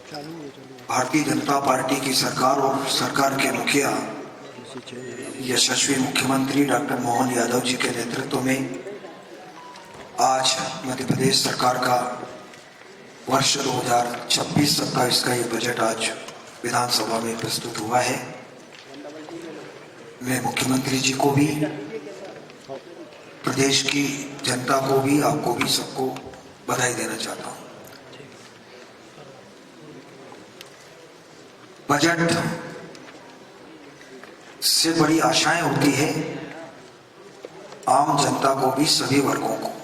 Bharatiya Janata party की सरकार और सरकार के मुखिया यशस्वी मुख्यमंत्री डॉक्टर मोहन यादव जी के नेतृत्व में आज मध्य प्रदेश सरकार का वर्ष 2026-27 का ये बजट आज विधानसभा में प्रस्तुत हुआ है। मैं मुख्यमंत्री जी को भी, प्रदेश की जनता को भी, आपको भी, सबको बधाई देना चाहता हूं। बजट से बड़ी आशाएं होती है आम जनता को भी, सभी वर्गों को,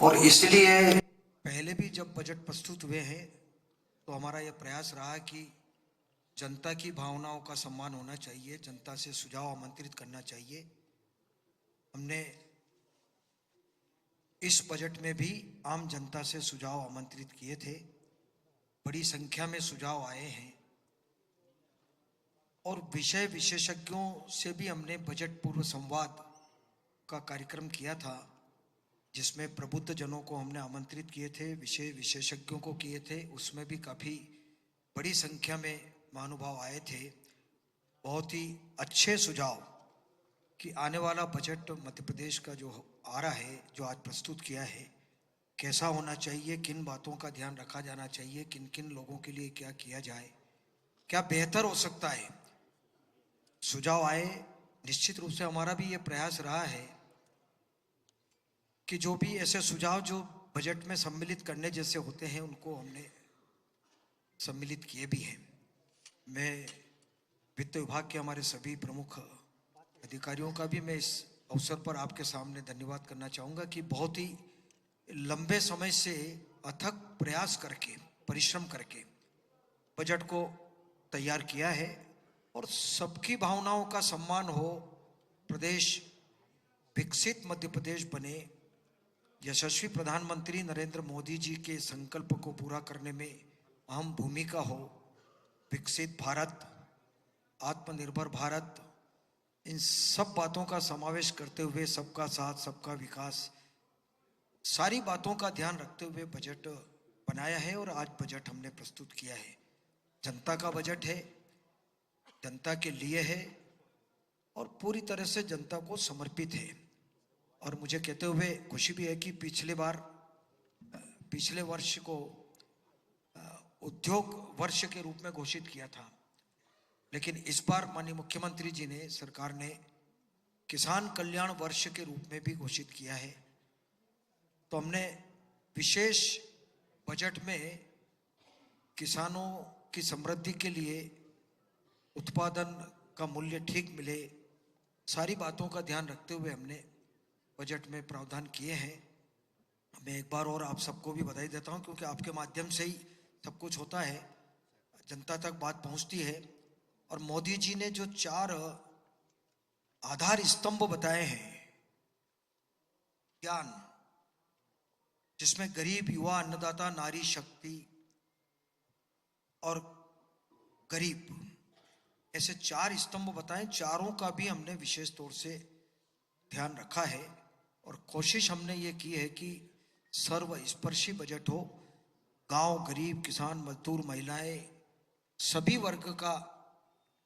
और इसलिए पहले भी जब बजट प्रस्तुत हुए हैं तो हमारा यह प्रयास रहा कि जनता की भावनाओं का सम्मान होना चाहिए, जनता से सुझाव आमंत्रित करना चाहिए। हमने इस बजट में भी आम जनता से सुझाव आमंत्रित किए थे। बड़ी संख्या में सुझाव आए हैं और विषय विशेषज्ञों से भी हमने बजट पूर्व संवाद का कार्यक्रम किया था, जिसमें प्रबुद्ध जनों को हमने आमंत्रित किए थे, विषय विशेषज्ञों को किए थे। उसमें भी काफ़ी बड़ी संख्या में महानुभाव आए थे। बहुत ही अच्छे सुझाव कि आने वाला बजट मध्य प्रदेश का जो आ रहा है, जो आज प्रस्तुत किया है, कैसा होना चाहिए, किन बातों का ध्यान रखा जाना चाहिए, किन किन लोगों के लिए क्या किया जाए, क्या बेहतर हो सकता है, सुझाव आए। निश्चित रूप से हमारा भी ये प्रयास रहा है कि जो भी ऐसे सुझाव जो बजट में सम्मिलित करने जैसे होते हैं, उनको हमने सम्मिलित किए भी हैं। मैं वित्त विभाग के हमारे सभी प्रमुख अधिकारियों का भी मैं इस अवसर पर आपके सामने धन्यवाद करना चाहूँगा कि बहुत ही लंबे समय से अथक प्रयास करके, परिश्रम करके बजट को तैयार किया है और सबकी भावनाओं का सम्मान हो, प्रदेश विकसित मध्य प्रदेश बने, यशस्वी प्रधानमंत्री नरेंद्र मोदी जी के संकल्प को पूरा करने में अहम भूमिका हो, विकसित भारत, आत्मनिर्भर भारत, इन सब बातों का समावेश करते हुए सबका साथ, सबका विकास, सारी बातों का ध्यान रखते हुए बजट बनाया है और आज बजट हमने प्रस्तुत किया है। जनता का बजट है, जनता के लिए है और पूरी तरह से जनता को समर्पित है। और मुझे कहते हुए खुशी भी है कि पिछले वर्ष को उद्योग वर्ष के रूप में घोषित किया था, लेकिन इस बार माननीय मुख्यमंत्री जी ने, सरकार ने किसान कल्याण वर्ष के रूप में भी घोषित किया है। तो हमने विशेष बजट में किसानों की समृद्धि के लिए, उत्पादन का मूल्य ठीक मिले, सारी बातों का ध्यान रखते हुए हमने बजट में प्रावधान किए हैं। मैं एक बार और आप सबको भी बधाई देता हूं, क्योंकि आपके माध्यम से ही सब कुछ होता है, जनता तक बात पहुंचती है। और मोदी जी ने जो 4 आधार स्तंभ बताए हैं, ज्ञान, जिसमें गरीब, युवा, अन्नदाता, नारी शक्ति और गरीब, ऐसे 4 स्तंभ बताए, चारों का भी हमने विशेष तौर से ध्यान रखा है और कोशिश हमने ये की है कि सर्वस्पर्शी बजट हो। गांव, गरीब, किसान, मजदूर, महिलाएं, सभी वर्ग का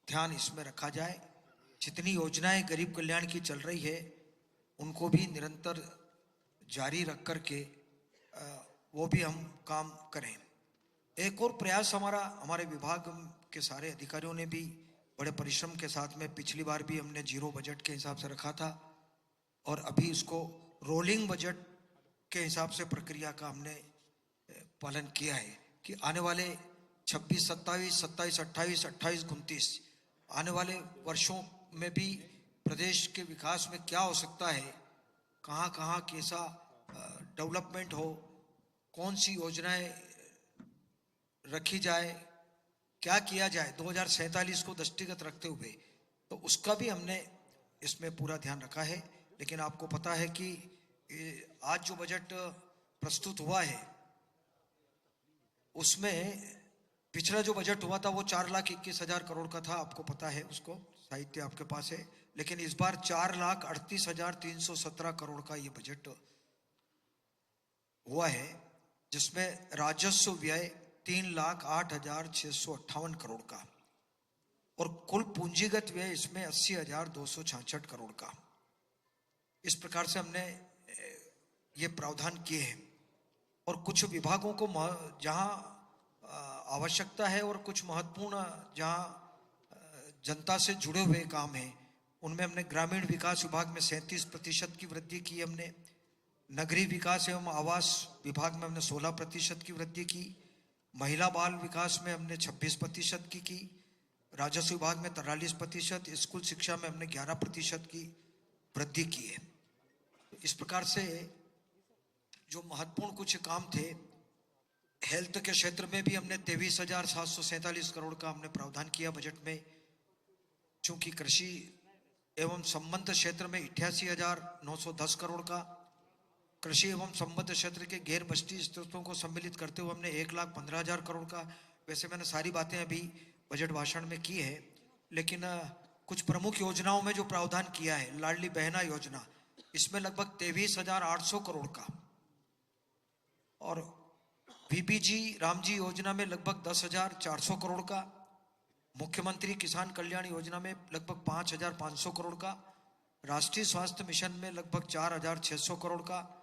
ध्यान इसमें रखा जाए। जितनी योजनाएं गरीब कल्याण की चल रही है, उनको भी निरंतर जारी रख कर के वो भी हम काम करें। एक और प्रयास हमारे विभाग के सारे अधिकारियों ने भी बड़े परिश्रम के साथ में, पिछली बार भी हमने जीरो बजट के हिसाब से रखा था और अभी इसको रोलिंग बजट के हिसाब से प्रक्रिया का हमने पालन किया है कि आने वाले 26-27, 27-28, 28-29 आने वाले वर्षों में भी प्रदेश के विकास में क्या हो सकता है, कहाँ कहाँ कैसा डेवलपमेंट हो, कौन सी योजनाएं रखी जाए, क्या किया जाए 2047 को दृष्टिगत रखते हुए, तो उसका भी हमने इसमें पूरा ध्यान रखा है। लेकिन आपको पता है कि आज जो बजट प्रस्तुत हुआ है, उसमें पिछला जो बजट हुआ था वो 4,21,000 करोड़ का था, आपको पता है, उसको साहित्य आपके पास है। लेकिन इस बार 4,38,317 करोड़ का ये बजट हुआ है जिसमें राजस्व व्यय 3,08,658 करोड़ का और कुल पूंजीगत व्यय इसमें 80,266 करोड़ का। इस प्रकार से हमने ये प्रावधान किए हैं। और कुछ विभागों को जहां आवश्यकता है और कुछ महत्वपूर्ण जहां जनता से जुड़े हुए काम हैं, उनमें हमने ग्रामीण विकास विभाग में 37% की वृद्धि की। हमने नगरीय विकास एवं आवास विभाग में हमने 16% की वृद्धि की। महिला बाल विकास में हमने 26% की। राजस्व विभाग में 43%, स्कूल शिक्षा में हमने 11% की वृद्धि की है। इस प्रकार से जो महत्वपूर्ण कुछ काम थे, हेल्थ के क्षेत्र में भी हमने 23,747 करोड़ का हमने प्रावधान किया बजट में। चूंकि कृषि एवं संबद्ध क्षेत्र में 88,910 करोड़ का, कृषि एवं संबद्ध क्षेत्र के गैर बस्ती स्रोतों को सम्मिलित करते हुए हमने 1,15,000 करोड़ का। वैसे मैंने सारी बातें अभी बजट भाषण में की है, लेकिन कुछ प्रमुख योजनाओं में जो प्रावधान किया है, लाडली बहना योजना, इसमें लगभग 23,800 करोड़ का, और बीबीजी रामजी योजना में लगभग 10,400 करोड़ का, मुख्यमंत्री किसान कल्याण योजना में लगभग 5,500 करोड़ का, राष्ट्रीय स्वास्थ्य मिशन में लगभग 4,600 करोड़ का।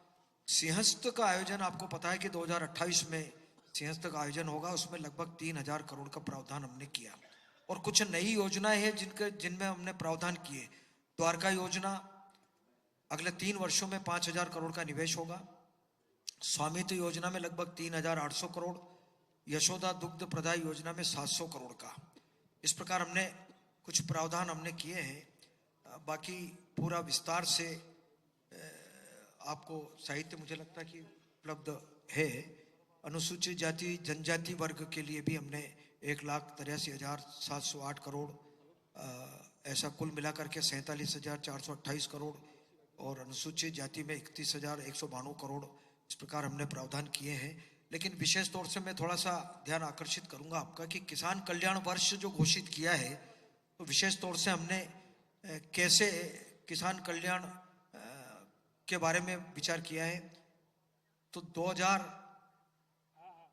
सिंहस्थ का आयोजन आपको पता है कि 2028 में सिंहस्थ का आयोजन होगा, उसमें लगभग 3,000 करोड़ का प्रावधान हमने किया। और कुछ नई योजनाएं हैं जिनमें हमने प्रावधान किए। द्वारका योजना, अगले 3 वर्षों में 5,000 करोड़ का निवेश होगा। स्वामित्व योजना में लगभग 3,800 करोड़, यशोदा दुग्ध प्रदाय योजना में 700 करोड़ का। इस प्रकार हमने कुछ प्रावधान हमने किए हैं। बाकी पूरा विस्तार से आपको साहित्य मुझे लगता है कि उपलब्ध है। अनुसूचित जाति जनजाति वर्ग के लिए भी हमने 1,83,708 करोड़, ऐसा कुल मिलाकर के 47,428 करोड़, और अनुसूचित जाति में 31,192 करोड़, इस प्रकार हमने प्रावधान किए हैं। लेकिन विशेष तौर से मैं थोड़ा सा ध्यान आकर्षित करूंगा आपका कि किसान कल्याण वर्ष जो घोषित किया है, तो विशेष तौर से हमने कैसे किसान कल्याण के बारे में विचार किया है। तो 2000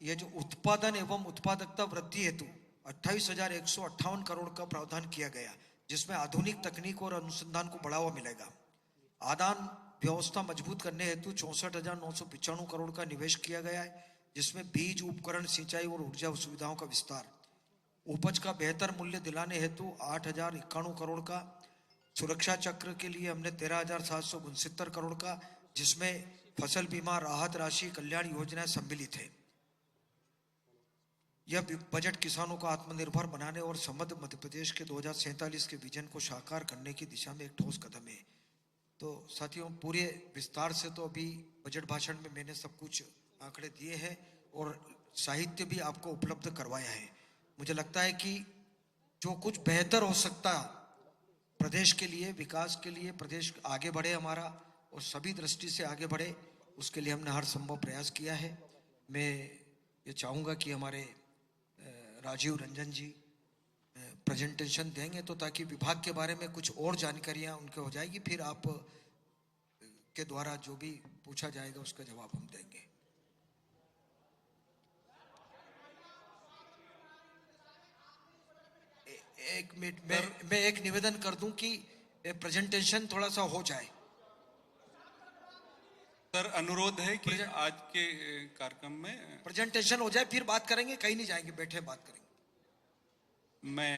ये जो उत्पादन एवं उत्पादकता वृद्धि हेतु 28,158 करोड़ का प्रावधान किया गया, जिसमें आधुनिक तकनीक और अनुसंधान को बढ़ावा मिलेगा। आदान व्यवस्था मजबूत करने हेतु 64,995 करोड़ का निवेश किया गया है, जिसमें बीज, उपकरण, सिंचाई और ऊर्जा सुविधाओं का विस्तार। उपज का बेहतर मूल्य दिलाने हेतु 8,091 करोड़ का। सुरक्षा चक्र के लिए हमने 13,769 करोड़ का, जिसमें फसल बीमा, राहत राशि, कल्याण योजनाएं सम्मिलित है। यह बजट किसानों को आत्मनिर्भर बनाने और समृद्ध मध्य प्रदेश के 2047 के विजन को साकार करने की दिशा में एक ठोस कदम है। तो साथियों, पूरे विस्तार से तो अभी बजट भाषण में मैंने सब कुछ आंकड़े दिए हैं और साहित्य भी आपको उपलब्ध करवाया है। मुझे लगता है कि जो कुछ बेहतर हो सकता प्रदेश के लिए, विकास के लिए, प्रदेश आगे बढ़े हमारा और सभी दृष्टि से आगे बढ़े, उसके लिए हमने हर संभव प्रयास किया है। मैं ये चाहूँगा कि हमारे राजीव रंजन जी प्रेजेंटेशन देंगे, तो ताकि विभाग के बारे में कुछ और जानकारियाँ उनके हो जाएगी, फिर आप के द्वारा जो भी पूछा जाएगा उसका जवाब हम देंगे। एक मिनट मैं एक निवेदन कर दूं कि प्रेजेंटेशन थोड़ा सा हो जाए। सर, अनुरोध है कि आज के कार्यक्रम में प्रेजेंटेशन हो जाए, फिर बात करेंगे, कहीं नहीं जाएंगे, बैठे बात करेंगे। मैं